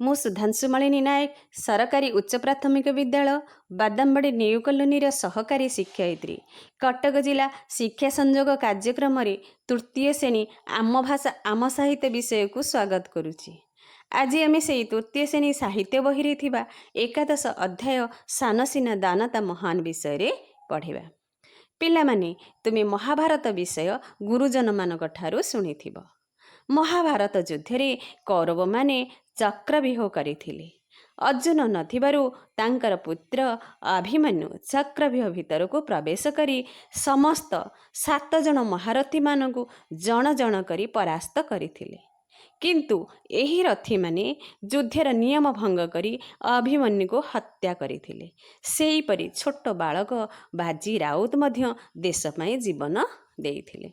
ମୁଁ ସୁଧାଂଶୁମାଳିନୀ ନାୟକ ସରକାରୀ ଉଚ୍ଚ ପ୍ରାଥମିକ ବିଦ୍ୟାଳୟ ବାଦାମବାଡ଼ି ନିଉ କଲୋନୀର ସହକାରୀ ଶିକ୍ଷୟିତ୍ରୀ। କଟକ ଜିଲ୍ଲା ଶିକ୍ଷା ସଂଯୋଗ କାର୍ଯ୍ୟକ୍ରମରେ ତୃତୀୟ ଶ୍ରେଣୀ ଆମ ଭାଷା ଆମ ସାହିତ୍ୟ ବିଷୟକୁ ସ୍ୱାଗତ କରୁଛି। ଆଜି ଆମେ ସେହି ତୃତୀୟ ଶ୍ରେଣୀ ସାହିତ୍ୟ ବହିରେ ଥିବା ଏକାଦଶ ଅଧ୍ୟାୟ ସାନସିନା ଦାନତା ମହାନ ବିଷୟରେ ପଢ଼ିବା। ପିଲାମାନେ, ତୁମେ ମହାଭାରତ ବିଷୟ ଗୁରୁଜନମାନଙ୍କ ଠାରୁ ଶୁଣିଥିବ। ମହାଭାରତ ଯୁଦ୍ଧରେ କୌରବମାନେ ଚକ୍ରବ୍ୟୁହ କରିଥିଲେ। ଅର୍ଜୁନ ନଥିବାରୁ ତାଙ୍କର ପୁତ୍ର ଅଭିମନ୍ୟୁ ଚକ୍ରବ୍ୟୁହ ଭିତରକୁ ପ୍ରବେଶ କରି ସମସ୍ତ 7 ଜଣ ମହାରଥୀମାନଙ୍କୁ ଜଣ ଜଣ କରି ପରାସ୍ତ କରିଥିଲେ। କିନ୍ତୁ ଏହି ରଥୀମାନେ ଯୁଦ୍ଧର ନିୟମ ଭଙ୍ଗ କରି ଅଭିମନ୍ୟୁକୁ ହତ୍ୟା କରିଥିଲେ। ସେହିପରି ଛୋଟ ବାଳକ ବାଜି ରାଉତ ମଧ୍ୟ ଦେଶ ପାଇଁ ଜୀବନ ଦେଇଥିଲେ।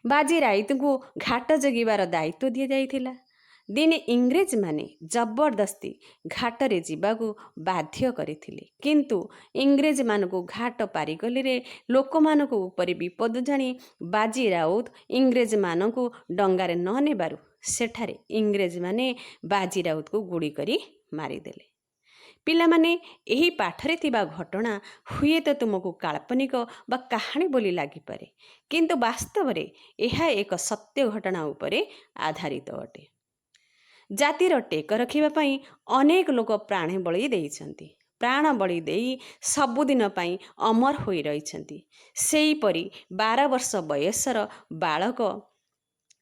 ବାଜି ରାଉତଙ୍କୁ ଘାଟ ଜଗିବାର ଦାୟିତ୍ୱ ଦିଆଯାଇଥିଲା। ଦିନେ ଇଂରେଜମାନେ ଜବରଦସ୍ତି ଘାଟରେ ଯିବାକୁ ବାଧ୍ୟ କରିଥିଲେ। କିନ୍ତୁ ଇଂରେଜମାନଙ୍କୁ ଘାଟ ପାରିଗଲିରେ ଲୋକମାନଙ୍କ ଉପରେ ବିପଦ ଜାଣି ବାଜି ରାଉତ ଇଂରେଜମାନଙ୍କୁ ଡଙ୍ଗାରେ ନ ନେବାରୁ ସେଠାରେ ଇଂରେଜମାନେ ବାଜି ରାଉତକୁ ଗୁଳି କରି ମାରିଦେଲେ। ପିଲାମାନେ, ଏହି ପାଠରେ ଥିବା ଘଟଣା ହୁଏତ ତୁମକୁ କାଳ୍ପନିକ ବା କାହାଣୀ ବୋଲି ଲାଗିପାରେ, କିନ୍ତୁ ବାସ୍ତବରେ ଏହା ଏକ ସତ୍ୟ ଘଟଣା ଉପରେ ଆଧାରିତ ଅଟେ। ଜାତିର ଟେକ ରଖିବା ପାଇଁ ଅନେକ ଲୋକ ପ୍ରାଣ ବଳି ଦେଇଛନ୍ତି। ପ୍ରାଣ ବଳି ଦେଇ ସବୁଦିନ ପାଇଁ ଅମର ହୋଇ ରହିଛନ୍ତି। ସେହିପରି 12 ବର୍ଷ ବୟସର ବାଳକ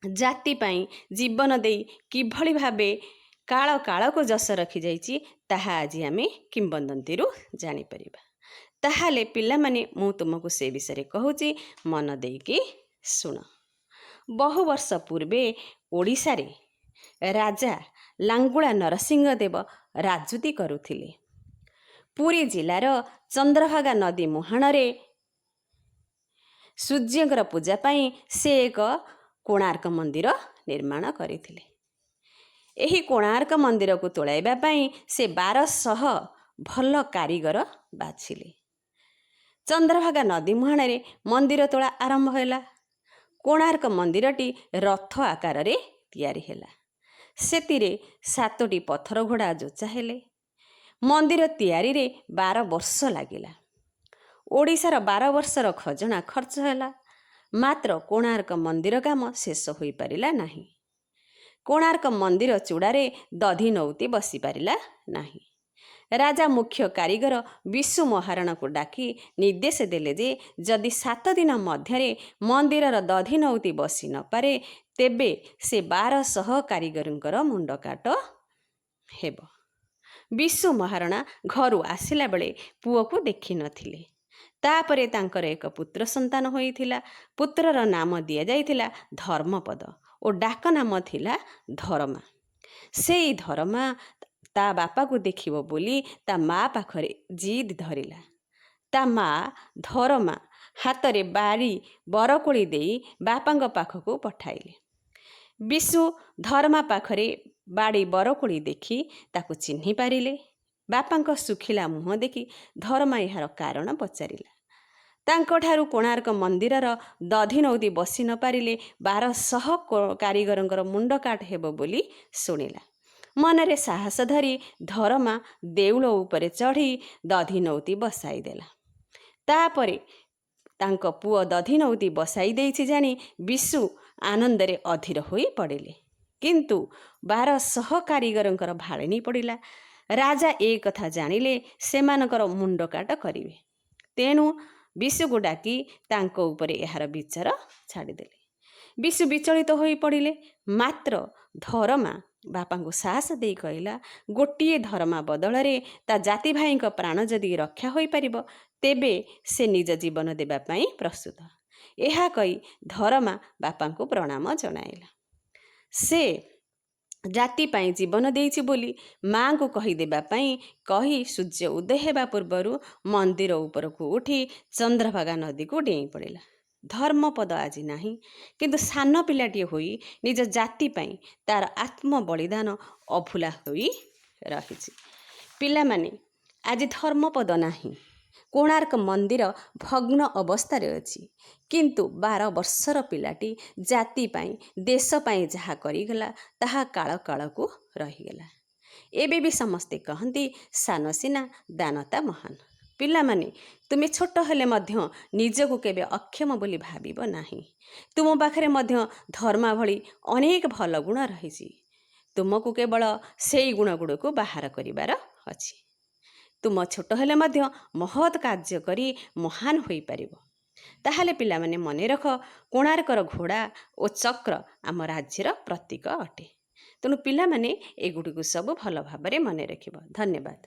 ଜାତି ପାଇଁ ଜୀବନ ଦେଇ କିଭଳି ଭାବେ କାଳ କାଳକୁ ଯଶ ରଖିଯାଇଛି, ତାହା ଆଜି ଆମେ କିମ୍ବଦନ୍ତୀରୁ ଜାଣିପାରିବା। ତାହେଲେ ପିଲାମାନେ, ମୁଁ ତୁମକୁ ସେ ବିଷୟରେ କହୁଛି, ମନ ଦେଇକି ଶୁଣ। ବହୁ ବର୍ଷ ପୂର୍ବେ ଓଡ଼ିଶାରେ ରାଜା ଲାଙ୍ଗୁଳା ନରସିଂହ ଦେବ ରାଜୁତି କରୁଥିଲେ। ପୁରୀ ଜିଲ୍ଲାର ଚନ୍ଦ୍ରଭାଗା ନଦୀ ମୁହାଣରେ ସୂର୍ଯ୍ୟଙ୍କର ପୂଜା ପାଇଁ ସେ ଏକ କୋଣାର୍କ ମନ୍ଦିର ନିର୍ମାଣ କରିଥିଲେ। ଏହି କୋଣାର୍କ ମନ୍ଦିରକୁ ତୋଳାଇବା ପାଇଁ ସେ 1200 ଭଲ କାରିଗର ବାଛିଲେ। ଚନ୍ଦ୍ରଭାଗା ନଦୀ ମୁହାଣରେ ମନ୍ଦିର ତୋଳା ଆରମ୍ଭ ହେଲା। କୋଣାର୍କ ମନ୍ଦିରଟି ରଥ ଆକାରରେ ତିଆରି ହେଲା। ସେଥିରେ 7ଟି ପଥର ଘୋଡ଼ା ଯୋଚା ହେଲେ। ମନ୍ଦିର ତିଆରିରେ 12 ବର୍ଷ ଲାଗିଲା। ଓଡ଼ିଶାର 12 ବର୍ଷର ଖଜଣା ଖର୍ଚ୍ଚ ହେଲା। ମାତ୍ର କୋଣାର୍କ ମନ୍ଦିର କାମ ଶେଷ ହୋଇପାରିଲା ନାହିଁ। କୋଣାର୍କ ମନ୍ଦିର ଚୂଡ଼ାରେ ଦଧିନଉତି ବସିପାରିଲା ନାହିଁ। ରାଜା ମୁଖ୍ୟ କାରିଗର ବିଶୁ ମହାରଣାକୁ ଡାକି ନିର୍ଦ୍ଦେଶ ଦେଲେ ଯେ ଯଦି 7 ଦିନ ମଧ୍ୟରେ ମନ୍ଦିରର ଦଧିନଉତି ବସି ନପାରେ, ତେବେ ସେ 1200 କାରିଗରଙ୍କର ମୁଣ୍ଡ କାଟ ହେବ। ବିଶୁ ମହାରଣା ଘରୁ ଆସିଲା ବେଳେ ପୁଅକୁ ଦେଖିନଥିଲେ। ତାପରେ ତାଙ୍କର ଏକ ପୁତ୍ର ସନ୍ତାନ ହୋଇଥିଲା। ପୁତ୍ରର ନାମ ଦିଆଯାଇଥିଲା ଧର୍ମପଦ ଓ ଡାକ ନାମ ଥିଲା ଧରମା। ସେଇ ଧରମା ତା ବାପାକୁ ଦେଖିବ ବୋଲି ତା ମା ପାଖରେ ଜିଦ୍ ଧରିଲା। ତା ମା ଧରମା ହାତରେ ବାଡ଼ି ବରକୋଳି ଦେଇ ବାପାଙ୍କ ପାଖକୁ ପଠାଇଲେ। ବିଶୁ ଧରମା ପାଖରେ ବାଡ଼ି ବରକୋଳି ଦେଖି ତାକୁ ଚିହ୍ନି ପାରିଲେ। ବାପାଙ୍କ ଶୁଖିଲା ମୁହଁ ଦେଖି ଧରମା ଏହାର କାରଣ ପଚାରିଲା। ତାଙ୍କଠାରୁ କୋଣାର୍କ ମନ୍ଦିରର ଦଧିନଉତି ବସି ନ ପାରିଲେ 1200 କାରିଗରଙ୍କର ମୁଣ୍ଡ କାଟ ହେବ ବୋଲି ଶୁଣିଲା। ମନରେ ସାହସ ଧରି ଧରମା ଦେଉଳ ଉପରେ ଚଢ଼ି ଦଧିନଉତି ବସାଇ ଦେଲା। ତାପରେ ତାଙ୍କ ପୁଅ ଦଧିନଉତି ବସାଇ ଦେଇଛି ଜାଣି ବିଶୁ ଆନନ୍ଦରେ ଅଧୀର ହୋଇ ପଡ଼ିଲେ। କିନ୍ତୁ 1200 କାରିଗରଙ୍କର ଭାଳେଣି ପଡ଼ିଲା। ରାଜା ଏ କଥା ଜାଣିଲେ ସେମାନଙ୍କର ମୁଣ୍ଡ କାଟ କରିବେ। ତେଣୁ ବିଶୁକୁ ଡାକି ତାଙ୍କ ଉପରେ ଏହାର ବିଚାର ଛାଡ଼ିଦେଲେ। ବିଶୁ ବିଚଳିତ ହୋଇ ପଡ଼ିଲେ। ମାତ୍ର ଧରମା ବାପାଙ୍କୁ ସାହସ ଦେଇ କହିଲା, ଗୋଟିଏ ଧରମା ବଦଳରେ ତା ଜାତି ଭାଇଙ୍କ ପ୍ରାଣ ଯଦି ରକ୍ଷା ହୋଇପାରିବ, ତେବେ ସେ ନିଜ ଜୀବନ ଦେବା ପାଇଁ ପ୍ରସ୍ତୁତ। ଏହା କହି ଧରମା ବାପାଙ୍କୁ ପ୍ରଣାମ ଜଣାଇଲା। ସେ ଜାତି ପାଇଁ ଜୀବନ ଦେଇଛି ବୋଲି ମାଙ୍କୁ କହିଦେବା ପାଇଁ କହି ସୂର୍ଯ୍ୟ ଉଦୟ ହେବା ପୂର୍ବରୁ ମନ୍ଦିର ଉପରକୁ ଉଠି ଚନ୍ଦ୍ରଭାଗା ନଦୀକୁ ଡେଇଁ ପଡ଼ିଲା। ଧର୍ମପଦ ଆଜି ନାହିଁ, କିନ୍ତୁ ସାନ ପିଲାଟିଏ ହୋଇ ନିଜ ଜାତି ପାଇଁ ତାର ଆତ୍ମ ବଳିଦାନ ଅଭୁଲା ହୋଇ ରହିଛି। ପିଲାମାନେ, ଆଜି ଧର୍ମପଦ ନାହିଁ। କୋଣାର୍କ ମନ୍ଦିର ଭଗ୍ନ ଅବସ୍ଥାରେ ଅଛି। କିନ୍ତୁ 12 ବର୍ଷର ପିଲାଟି ଜାତି ପାଇଁ ଦେଶ ପାଇଁ ଯାହା କରିଗଲା, ତାହା କାଳ କାଳକୁ ରହିଗଲା। ଏବେ ବି ସମସ୍ତେ କହନ୍ତି ସାନ ସିନା ଦାନତା ମହାନ। ପିଲାମାନେ, ତୁମେ ଛୋଟ ହେଲେ ମଧ୍ୟ ନିଜକୁ କେବେ ଅକ୍ଷମ ବୋଲି ଭାବିବ ନାହିଁ। ତୁମ ପାଖରେ ମଧ୍ୟ ଧର୍ମା ଭଳି ଅନେକ ଭଲ ଗୁଣ ରହିଛି। ତୁମକୁ କେବଳ ସେଇ ଗୁଣଗୁଡ଼ିକୁ ବାହାର କରିବାର ଅଛି। ତୁମ ଛୋଟ ହେଲେ ମଧ୍ୟ ମହତ୍ କାର୍ଯ୍ୟ କରି ମହାନ ହୋଇପାରିବ। ତାହେଲେ ପିଲାମାନେ ମନେ ରଖ, କୋଣାର୍କର ଘୋଡ଼ା ଓ ଚକ୍ର ଆମ ରାଜ୍ୟର ପ୍ରତୀକ ଅଟେ। ତେଣୁ ପିଲାମାନେ ଏଗୁଡ଼ିକୁ ସବୁ ଭଲ ଭାବରେ ମନେ ରଖିବ। ଧନ୍ୟବାଦ।